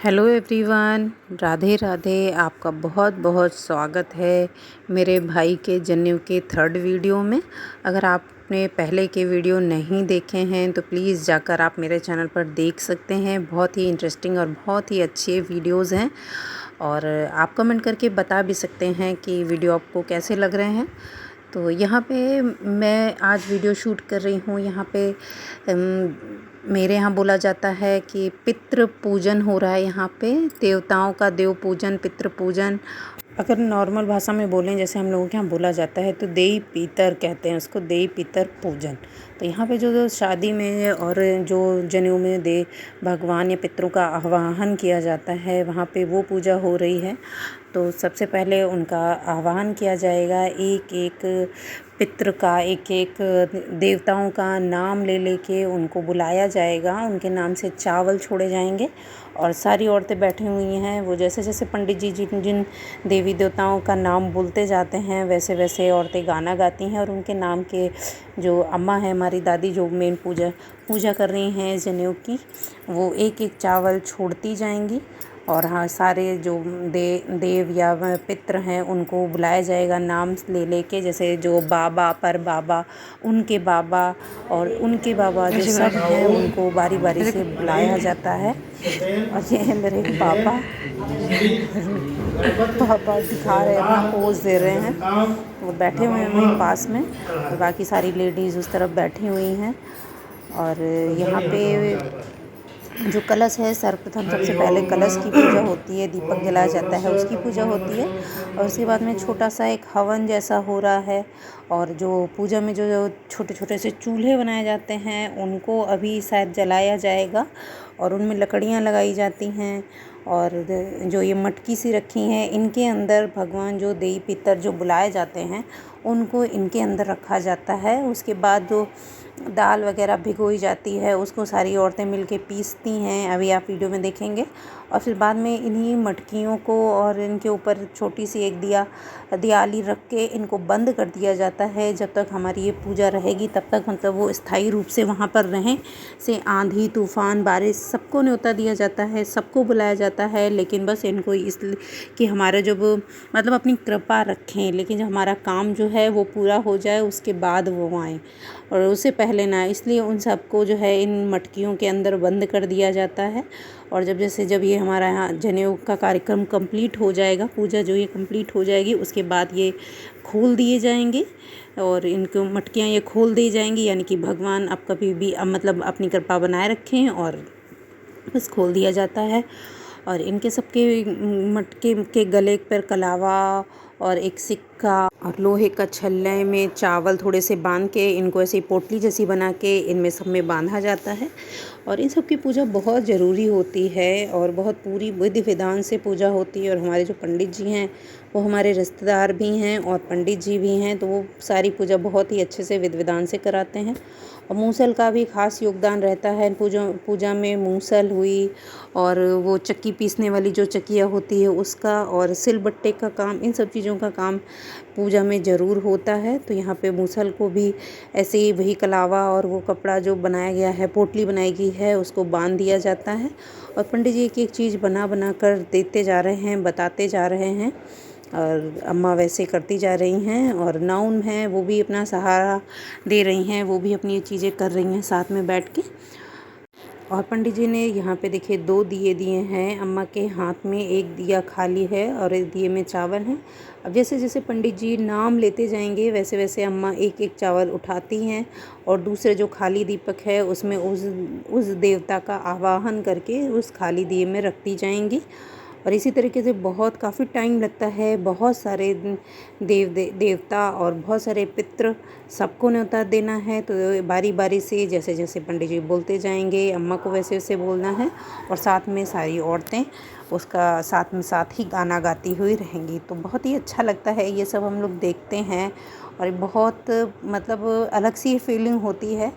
Hello everyone, Radhe Radhe. आपका बहुत बहुत स्वागत है मेरे भाई के जनेऊ के थर्ड वीडियो में। अगर आपने पहले के वीडियो नहीं देखे हैं तो प्लीज़ जाकर आप मेरे चैनल पर देख सकते हैं। बहुत ही इंटरेस्टिंग और बहुत ही अच्छे वीडियोस हैं और आप कमेंट करके बता भी सकते हैं कि वीडियो आपको कैसे लग रहे हैं। तो यहाँ पे मैं आज वीडियो शूट कर रही हूँ। यहाँ पे मेरे यहाँ बोला जाता है कि पितृ पूजन हो रहा है। यहाँ पे देवताओं का देव पूजन, पितृ पूजन। अगर नॉर्मल भाषा में बोलें जैसे हम लोगों के यहाँ बोला जाता है तो देई पितर कहते हैं उसको, देई पितर पूजन। तो यहाँ पे जो शादी में और जो जनेऊ में भगवान या पितरों का आवाहन किया जाता है, वहाँ पे वो पूजा हो रही है। तो सबसे पहले उनका आवाहन किया जाएगा, एक एक पितृ का, एक एक देवताओं का नाम ले लेके उनको बुलाया जाएगा। उनके नाम से चावल छोड़े जाएंगे और सारी औरतें बैठी हुई हैं। वो जैसे जैसे पंडित जी जिन जिन देवी देवताओं का नाम बोलते जाते हैं वैसे वैसे औरतें गाना गाती हैं और उनके नाम के जो अम्मा है, हमारी दादी, जो मेन पूजा कर रही हैं जनेऊ की, वो एक एक चावल छोड़ती जाएंगी। और हाँ, सारे जो देव या पितृ हैं उनको बुलाया जाएगा नाम ले लेके, जैसे जो बाबा, पर बाबा, उनके बाबा और उनके बाबा जो सब हैं उनको बारी बारी से बुलाया जाता है। और ये है मेरे पापा, पापा दिखा रहे हैं, अपना पोज दे रहे हैं। वो बैठे हुए हैं वहीं पास में और बाकी सारी लेडीज़ उस तरफ बैठी हुई हैं। और यहाँ पे जो कलश है, सर्वप्रथम सबसे पहले कलश की पूजा होती है, दीपक जलाया जाता है, उसकी पूजा होती है। और उसके बाद में छोटा सा एक हवन जैसा हो रहा है। और जो पूजा में जो छोटे छोटे से चूल्हे बनाए जाते हैं उनको अभी शायद जलाया जाएगा और उनमें लकड़ियाँ लगाई जाती हैं। और जो ये मटकी सी रखी हैं, इनके अंदर भगवान जो देवी पितर जो बुलाए जाते हैं उनको इनके अंदर रखा जाता है। उसके बाद जो दाल वगैरह भिगोई जाती है उसको सारी औरतें मिलके पीसती हैं, अभी आप वीडियो में देखेंगे। और फिर बाद में इन्हीं मटकियों को और इनके ऊपर छोटी सी एक दियाली रख के इनको बंद कर दिया जाता है। जब तक हमारी ये पूजा रहेगी तब तक, मतलब वो स्थायी रूप से वहाँ पर रहें। से आंधी तूफ़ान बारिश सबको न्योता दिया जाता है, सबको बुलाया जाता है, लेकिन बस इनको इसलिए कि हमारा जब मतलब अपनी कृपा रखें, लेकिन जब हमारा काम जो है वो पूरा हो जाए उसके बाद वो आएँ और उससे पहले ना। इसलिए उन सबको जो है इन मटकियों के अंदर बंद कर दिया जाता है। और जब ये हमारा यहाँ जनेऊ का कार्यक्रम कंप्लीट हो जाएगा, पूजा जो ये कंप्लीट हो जाएगी, उसके बाद ये खोल दिए जाएंगे और इनको मटकियाँ ये खोल दी जाएंगी। यानी कि भगवान आप कभी भी मतलब अपनी कृपा बनाए रखें और बस खोल दिया जाता है। और इनके सबके मटके के गले पर कलावा और एक सिक्का और लोहे का छल्ले में चावल थोड़े से बांध के इनको ऐसे पोटली जैसी बना के इनमें सब में बांधा जाता है। और इन सब की पूजा बहुत ज़रूरी होती है और बहुत पूरी विधि विधान से पूजा होती है। और हमारे जो पंडित जी हैं वो हमारे रिश्तेदार भी हैं और पंडित जी भी हैं, तो वो सारी पूजा बहुत ही अच्छे से विधि विधान से कराते हैं। और मूसल का भी खास योगदान रहता है पूजा में। मूसल हुई और वो चक्की पीसने वाली जो चक्कियाँ होती है उसका, और सिलबट्टे का काम, इन सब चीज़ों का काम पूजा में ज़रूर होता है। तो यहाँ पे मूसल को भी ऐसे ही वही कलावा और वो कपड़ा जो बनाया गया है, पोटली बनाई गई है, उसको बांध दिया जाता है। और पंडित जी एक एक चीज़ बना कर देते जा रहे हैं, बताते जा रहे हैं और अम्मा वैसे करती जा रही हैं। और नाउन हैं वो भी अपना सहारा दे रही हैं, वो भी अपनी चीज़ें कर रही हैं साथ में बैठ के। और पंडित जी ने यहाँ पे देखिए 2 दिए दिए हैं अम्मा के हाथ में, एक दिया खाली है और एक दिए में चावल हैं। अब जैसे जैसे पंडित जी नाम लेते जाएंगे वैसे वैसे अम्मा एक एक चावल उठाती हैं और दूसरे जो खाली दीपक है उसमें उस देवता का आवाहन करके उस खाली दिए में रखती जाएंगी। और इसी तरीके से बहुत काफ़ी टाइम लगता है। बहुत सारे देवता और बहुत सारे पितृ सबको न्योता देना है, तो बारी बारी से जैसे जैसे पंडित जी बोलते जाएंगे अम्मा को वैसे वैसे बोलना है। और साथ में सारी औरतें उसका साथ ही गाना गाती हुई रहेंगी। तो बहुत ही अच्छा लगता है ये सब हम लोग देखते हैं और बहुत मतलब अलग सी फीलिंग होती है।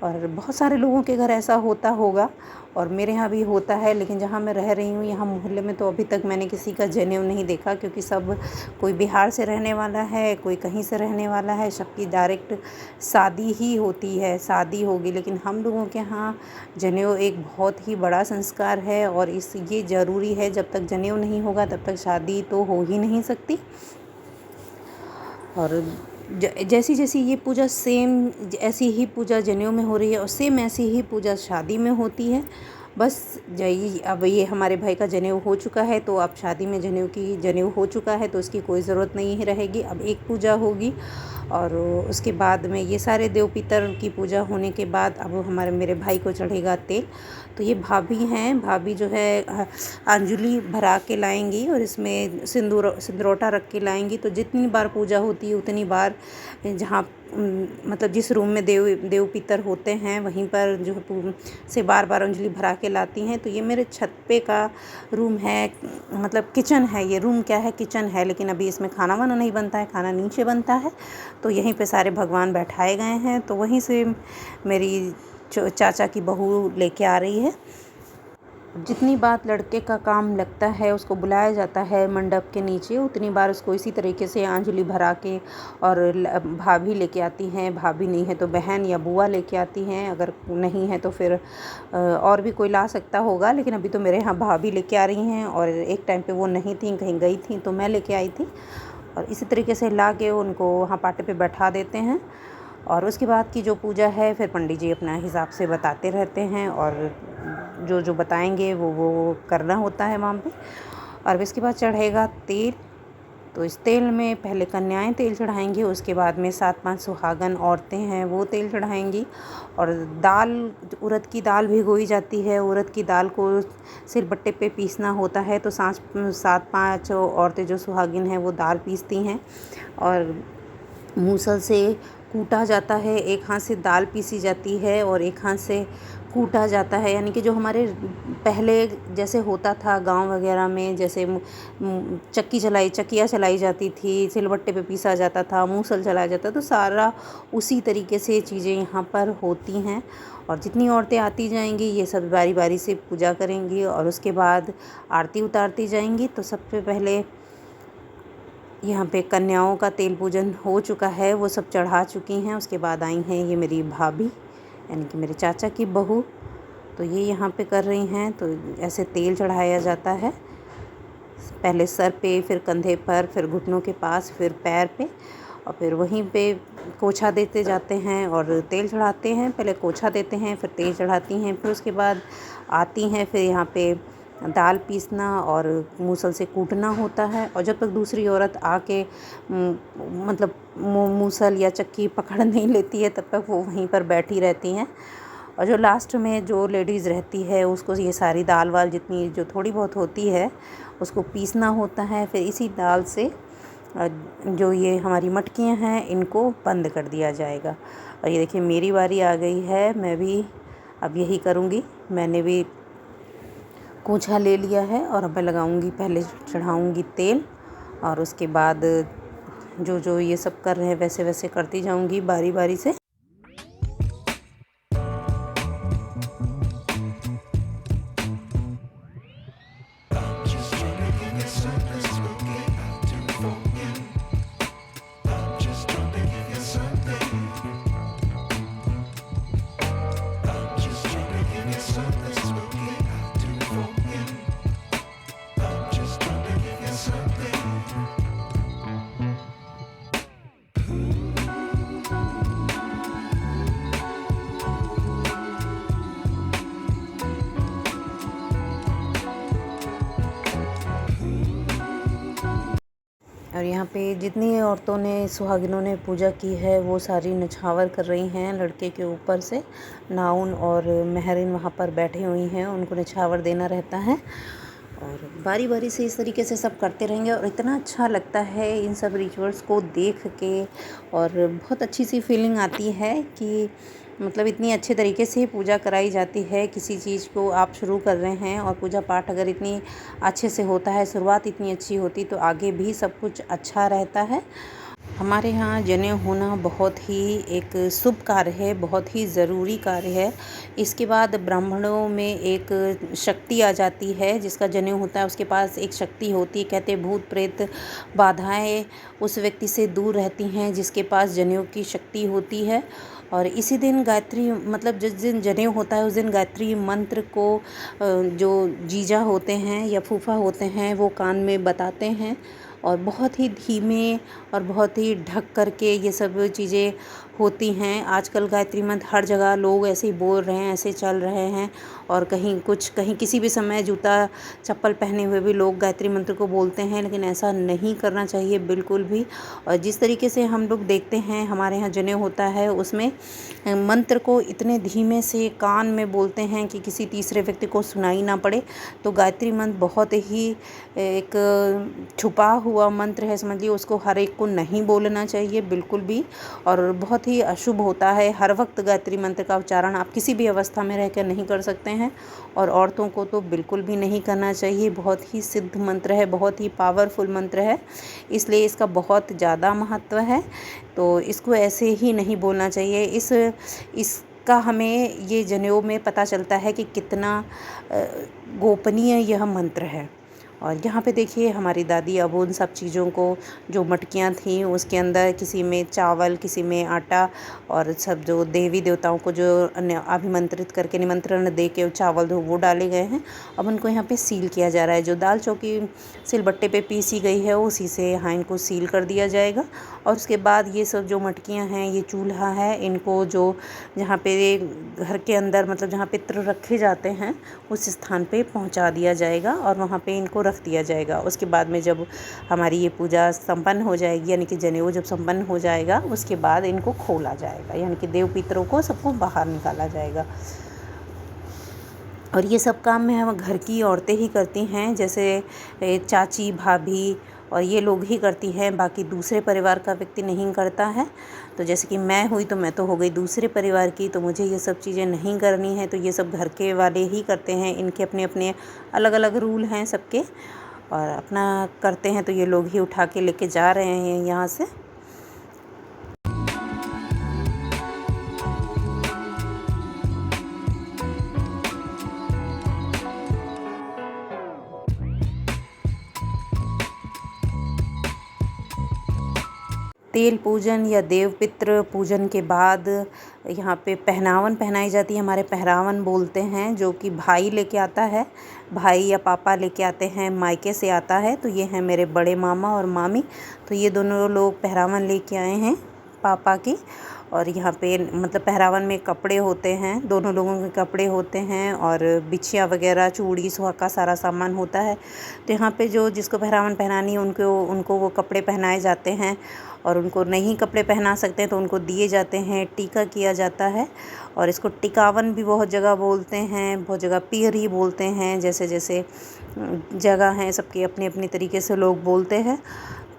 और बहुत सारे लोगों के घर ऐसा होता होगा और मेरे यहाँ भी होता है, लेकिन जहाँ मैं रह रही हूँ यहाँ मोहल्ले में तो अभी तक मैंने किसी का जनेऊ नहीं देखा, क्योंकि सब कोई बिहार से रहने वाला है, कोई कहीं से रहने वाला है, सबकी डायरेक्ट शादी ही होती है, शादी होगी। लेकिन हम लोगों के यहाँ जनेऊ एक बहुत ही बड़ा संस्कार है और ये ज़रूरी है, जब तक जनेऊ नहीं होगा तब तक शादी तो हो ही नहीं सकती। और जैसी जैसी ये पूजा सेम ऐसी ही पूजा जनेऊ में हो रही है और सेम ऐसी ही पूजा शादी में होती है। बस अब ये हमारे भाई का जनेऊ हो चुका है, तो अब शादी में जनेऊ हो चुका है तो उसकी कोई ज़रूरत नहीं रहेगी। अब एक पूजा होगी और उसके बाद में ये सारे देव पितर की पूजा होने के बाद अब मेरे भाई को चढ़ेगा तेल। तो ये भाभी हैं, भाभी जो है अंजलि भरा के लाएंगी और इसमें सिंदूरोटा रख के लाएंगी। तो जितनी बार पूजा होती है उतनी बार जहाँ मतलब जिस रूम में देव पितर होते हैं वहीं पर जो है से बार बार अंजलि भरा के लाती हैं। तो ये मेरे छत पे का रूम है, मतलब किचन है, ये रूम क्या है किचन है, लेकिन अभी इसमें खाना वाना नहीं बनता है, खाना नीचे बनता है। तो यहीं पे सारे भगवान बैठाए गए हैं। तो वहीं से मेरी चाचा की बहू लेके आ रही है। जितनी बार लड़के का काम लगता है उसको बुलाया जाता है मंडप के नीचे, उतनी बार उसको इसी तरीके से अंजलि भरा के और भाभी लेके आती हैं, भाभी नहीं है तो बहन या बुआ लेके आती हैं, अगर नहीं है तो फिर और भी कोई ला सकता होगा। लेकिन अभी तो मेरे यहाँ भाभी लेके आ रही हैं और एक टाइम पे वो नहीं थी, कहीं गई थी तो मैं लेके आई थी। और इसी तरीके से ला के उनको वहाँ पाटे पे बैठा देते हैं और उसके बाद की जो पूजा है फिर पंडित जी अपना हिसाब से बताते रहते हैं और जो जो बताएंगे वो करना होता है वहाँ पे। और इसके बाद चढ़ेगा तेल। तो इस तेल में पहले कन्याएं तेल चढ़ाएंगी, उसके बाद में 7-5 सुहागन औरतें हैं वो तेल चढ़ाएंगी। और दाल, उड़द की दाल भिगोई जाती है, उड़द की दाल को सिलबट्टे पे पीसना होता है। तो 7-5 औरतें जो सुहागिन हैं वो दाल पीसती हैं और मूसल से कूटा जाता है, एक हाथ से दाल पीसी जाती है और एक हाथ से कूटा जाता है। यानी कि जो हमारे पहले जैसे होता था गांव वगैरह में, जैसे चक्कियाँ चलाई जाती थी, सिलबट्टे पे पीसा जाता था, मूसल चलाया जाता, तो सारा उसी तरीके से चीज़ें यहाँ पर होती हैं। और जितनी औरतें आती जाएंगी ये सब बारी बारी से पूजा करेंगी और उसके बाद आरती उतारती जाएंगी। तो सबसे पहले यहाँ पे कन्याओं का तेल पूजन हो चुका है, वो सब चढ़ा चुकी हैं। उसके बाद आई हैं ये मेरी भाभी यानी कि मेरे चाचा की बहू, तो ये यहाँ पे कर रही हैं। तो ऐसे तेल चढ़ाया जाता है, पहले सर पे, फिर कंधे पर, फिर घुटनों के पास, फिर पैर पे और फिर वहीं पे कोछा देते जाते हैं और तेल चढ़ाते हैं। पहले कोछा देते हैं, फिर तेल चढ़ाती हैं, फिर उसके बाद आती हैं, फिर यहाँ पे दाल पीसना और मूसल से कूटना होता है। और जब तक दूसरी औरत आके मतलब मूसल या चक्की पकड़ नहीं लेती है तब तक वो वहीं पर बैठी रहती हैं। और जो लास्ट में जो लेडीज़ रहती है उसको ये सारी दाल वाल जितनी जो थोड़ी बहुत होती है उसको पीसना होता है। फिर इसी दाल से जो ये हमारी मटकियाँ हैं इनको बंद कर दिया जाएगा। और ये देखिए मेरी बारी आ गई है, मैं भी अब यही करूँगी। मैंने भी कोछा ले लिया है और अब मैं लगाऊंगी, पहले चढ़ाऊंगी तेल और उसके बाद जो जो ये सब कर रहे हैं वैसे वैसे करती जाऊंगी बारी बारी से। और यहाँ पे जितनी औरतों ने सुहागिनों ने पूजा की है वो सारी नछावर कर रही हैं लड़के के ऊपर से। नाउन और महरिन वहाँ पर बैठे हुई हैं, उनको नछावर देना रहता है और बारी बारी से इस तरीके से सब करते रहेंगे। और इतना अच्छा लगता है इन सब रिचुअल्स को देख के और बहुत अच्छी सी फीलिंग आती है कि मतलब इतनी अच्छे तरीके से पूजा कराई जाती है। किसी चीज़ को आप शुरू कर रहे हैं और पूजा पाठ अगर इतनी अच्छे से होता है, शुरुआत इतनी अच्छी होती तो आगे भी सब कुछ अच्छा रहता है। हमारे यहाँ जनेऊ होना बहुत ही एक शुभ कार्य है, बहुत ही ज़रूरी कार्य है। इसके बाद ब्राह्मणों में एक शक्ति आ जाती है, जिसका जनेऊ होता है उसके पास एक शक्ति होती है। कहते हैं भूत प्रेत बाधाएं उस व्यक्ति से दूर रहती हैं जिसके पास जनेऊ की शक्ति होती है। और इसी दिन गायत्री मतलब जिस दिन जनेऊ होता है उस दिन गायत्री मंत्र को जो जीजा होते हैं या फूफा होते हैं वो कान में बताते हैं, और बहुत ही धीमे और बहुत ही ढक करके ये सब चीज़ें होती हैं। आजकल गायत्री मंत्र हर जगह लोग ऐसे ही बोल रहे हैं, ऐसे चल रहे हैं, और कहीं किसी भी समय जूता चप्पल पहने हुए भी लोग गायत्री मंत्र को बोलते हैं, लेकिन ऐसा नहीं करना चाहिए बिल्कुल भी। और जिस तरीके से हम लोग देखते हैं हमारे यहाँ जनेऊ होता है उसमें मंत्र को इतने धीमे से कान में बोलते हैं कि किसी तीसरे व्यक्ति को सुनाई ना पड़े। तो गायत्री मंत्र बहुत ही एक छुपा हुआ मंत्र है, समझिए। उसको हर एक को नहीं बोलना चाहिए बिल्कुल भी, और बहुत ही अशुभ होता है। हर वक्त गायत्री मंत्र का उच्चारण आप किसी भी अवस्था में रहकर नहीं कर सकते हैं, और औरतों को तो बिल्कुल भी नहीं करना चाहिए। बहुत ही सिद्ध मंत्र है, बहुत ही पावरफुल मंत्र है, इसलिए इसका बहुत ज़्यादा महत्व है। तो इसको ऐसे ही नहीं बोलना चाहिए। इसका हमें ये जनेऊ में पता चलता है कि कितना गोपनीय यह मंत्र है। और यहाँ पे देखिए हमारी दादी अब उन सब चीज़ों को, जो मटकियाँ थीं उसके अंदर किसी में चावल, किसी में आटा, और सब जो देवी देवताओं को जो अभिमंत्रित करके निमंत्रण दे के चावल वो डाले गए हैं, अब उनको यहाँ पे सील किया जा रहा है। जो दाल चौकी सिलबट्टे पे पीसी गई है उसी से यहाँ इनको सील कर दिया जाएगा। और उसके बाद ये सब जो मटकियाँ हैं, ये चूल्हा है, इनको जो जहाँ पे घर के अंदर मतलब जहाँ पितृ रखे जाते हैं उस स्थान पे पहुँचा दिया जाएगा, और वहाँ पे इनको रख दिया जाएगा। उसके बाद में जब हमारी ये पूजा संपन्न हो जाएगी, यानी कि जनेऊ जब संपन्न हो जाएगा, उसके बाद इनको खोला जाएगा, यानी कि देव पितरों को सबको बाहर निकाला जाएगा। और ये सब काम में हम घर की औरतें ही करती हैं, जैसे चाची, भाभी और ये लोग ही करती हैं, बाकी दूसरे परिवार का व्यक्ति नहीं करता है। तो जैसे कि मैं हुई तो मैं तो हो गई दूसरे परिवार की, तो मुझे ये सब चीज़ें नहीं करनी है, तो ये सब घर के वाले ही करते हैं। इनके अपने अपने अलग अलग रूल हैं सबके, और अपना करते हैं। तो ये लोग ही उठा के लेके जा रहे हैं यहाँ से। तेल पूजन या देव पितृ पूजन के बाद यहाँ पे पहनावन पहनाई जाती है। हमारे पहरावन बोलते हैं, जो कि भाई लेके आता है, भाई या पापा लेके आते हैं, मायके से आता है। तो ये हैं मेरे बड़े मामा और मामी, तो ये दोनों लोग पहरावन लेके आए हैं पापा की। और यहाँ पे मतलब पहरावन में कपड़े होते हैं, दोनों लोगों के कपड़े होते हैं, और बिछिया वगैरह, चूड़ी, सुहाग का सारा सामान होता है। तो यहाँ पे जो जिसको पहरावन पहनानी है उनको वो कपड़े पहनाए जाते हैं, और उनको नहीं कपड़े पहना सकते तो उनको दिए जाते हैं, टीका किया जाता है। और इसको टिकावन भी बहुत जगह बोलते हैं, बहुत जगह पीर ही बोलते हैं, जैसे जैसे जगह हैं सबकी अपने अपने तरीके से लोग बोलते हैं।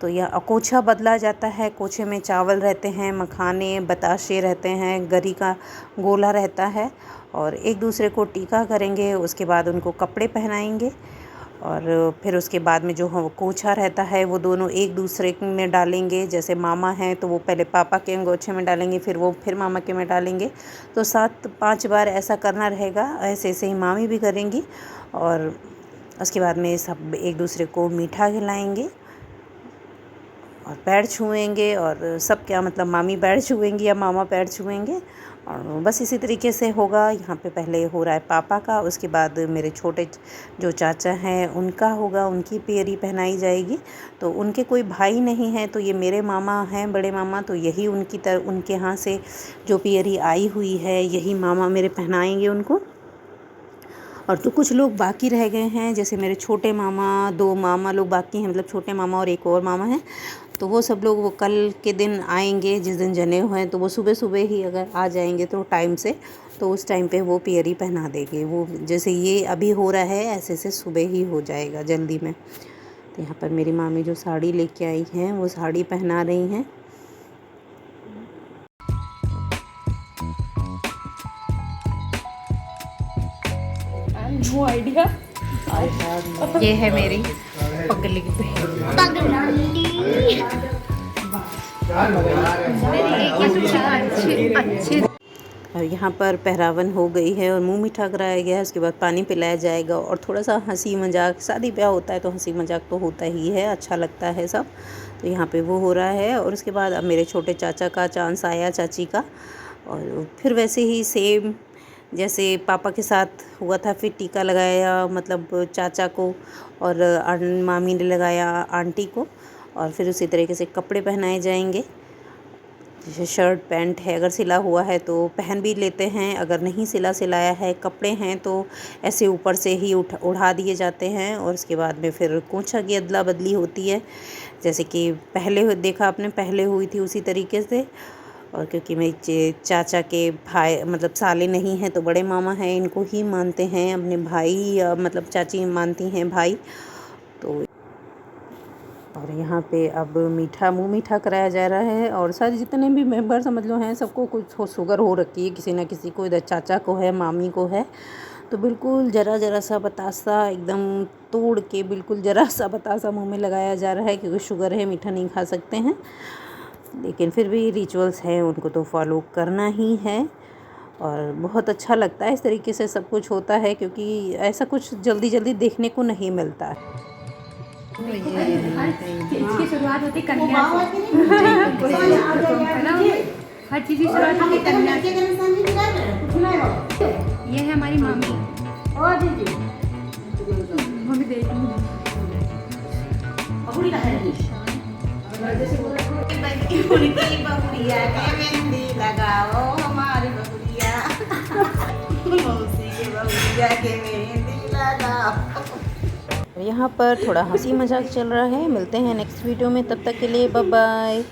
तो यह अकोछा बदला जाता है। कोछे में चावल रहते हैं, मखाने, बताशे रहते हैं, गरी का गोला रहता है, और एक दूसरे को टीका करेंगे। उसके बाद उनको कपड़े पहनाएंगे, और फिर उसके बाद में जो कोछा रहता है वो दोनों एक दूसरे में डालेंगे। जैसे मामा हैं तो वो पहले पापा के अंगोछे में डालेंगे, फिर मामा के में डालेंगे। तो 5 बार ऐसा करना रहेगा। ऐसे ऐसे ही मामी भी करेंगी, और उसके बाद में सब एक दूसरे को मीठा खिलाएंगे और पैर छुएंगे, और सब क्या मतलब मामी पैर छुएंगी या मामा पैर छुएंगे, और बस इसी तरीके से होगा। यहाँ पे पहले हो रहा है पापा का, उसके बाद मेरे छोटे जो चाचा हैं उनका होगा, उनकी पेरी पहनाई जाएगी। तो उनके कोई भाई नहीं है, तो ये मेरे मामा हैं, बड़े मामा, तो यही उनके यहाँ से जो पेरी आई हुई है यही मामा मेरे पहनाएंगे उनको। और तो कुछ लोग बाकी रह गए हैं, जैसे मेरे छोटे मामा, 2 मामा लोग बाकी हैं, मतलब छोटे मामा और एक और मामा हैं। तो वो सब लोग वो कल के दिन आएंगे, जिस दिन जनेऊ है, तो वो सुबह सुबह ही अगर आ जाएंगे तो टाइम से, तो उस टाइम पे वो पियरी पहना देंगे। वो जैसे ये अभी हो रहा है ऐसे से सुबह ही हो जाएगा जल्दी में। तो यहाँ पर मेरी मामी जो साड़ी लेके आई हैं वो साड़ी पहना रही हैं। No idea. ये है मेरी पगली बहन। और यहाँ पर पहरावन हो गई है और मुंह मीठा कराया गया है। उसके बाद पानी पिलाया जाएगा और थोड़ा सा हंसी मजाक, शादी ब्याह होता है तो हंसी मजाक तो होता ही है, अच्छा लगता है सब। तो यहाँ पे वो हो रहा है और उसके बाद अब मेरे छोटे चाचा का चांस आया, चाची का। और फिर वैसे ही सेम जैसे पापा के साथ हुआ था, फिर टीका लगाया मतलब चाचा को और मामी ने लगाया आंटी को। और फिर उसी तरीके से कपड़े पहनाए जाएंगे। जैसे शर्ट पैंट है, अगर सिला हुआ है तो पहन भी लेते हैं, अगर नहीं सिलाया है कपड़े हैं तो ऐसे ऊपर से ही उड़ा दिए जाते हैं। और उसके बाद में फिर कोंछा की अदला बदली होती है, जैसे कि पहले देखा आपने, पहले हुई थी उसी तरीके से। और क्योंकि मेरे चाचा के भाई मतलब साले नहीं हैं तो बड़े मामा हैं, इनको ही मानते हैं अपने भाई, मतलब चाची मानती हैं भाई। तो और यहाँ पे अब मुँह मीठा कराया जा रहा है। और सारे जितने भी मेंबर समझ लो हैं, सबको कुछ शुगर हो रखी है, किसी ना किसी को, इधर चाचा को है, मामी को है। तो बिल्कुल जरा सा बतासा एकदम तोड़ के, बिल्कुल जरा सा बतासा मुंह में लगाया जा रहा है, क्योंकि शुगर है, मीठा नहीं खा सकते हैं। लेकिन फिर भी रिचुअल्स हैं, उनको तो फॉलो करना ही है। और बहुत अच्छा लगता है इस तरीके से सब कुछ होता है, क्योंकि ऐसा कुछ जल्दी देखने को नहीं मिलता है। इसकी शुरुआत होती कन्या से। हर चीज़ की शुरुआत होती कन्या से। ये है हमारी मामी। मम्मी देख यहाँ पर थोड़ा हंसी मजाक चल रहा है। मिलते हैं नेक्स्ट वीडियो में, तब तक के लिए बाय बाय।